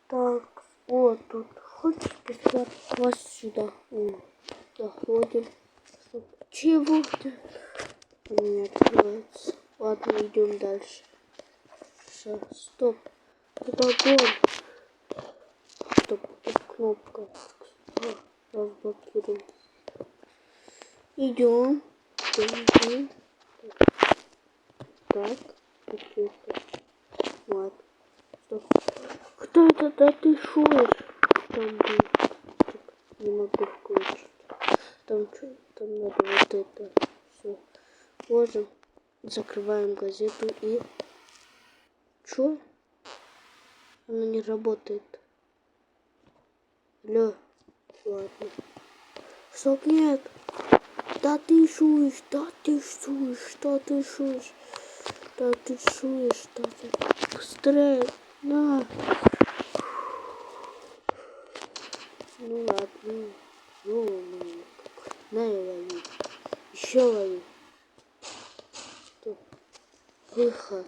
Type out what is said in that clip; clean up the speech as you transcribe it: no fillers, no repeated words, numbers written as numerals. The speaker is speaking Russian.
Так, вот тут. Хочешь бесплатно? Вот сюда. Заходим. Чего ты? Не открывается. Ладно, идем дальше. Все, стоп. Куда гон? Стоп, тут кнопка. Разблокируем. Идем. Идем. Так, это. Вот. Стоп. Кто это? Да ты шуешь? Там был. Не могу включить. Там что? Там надо вот это. Все. Ложим. Закрываем газету и... Чё? Она не работает. Алло. Ладно. Стоп, нет. Да ты шуешь, да ты шуешь, да ты шуешь. Да ты шуешь, да ты... Быстрее. На. Ну ладно. Ну. На, я лови. Еще лови. Выход.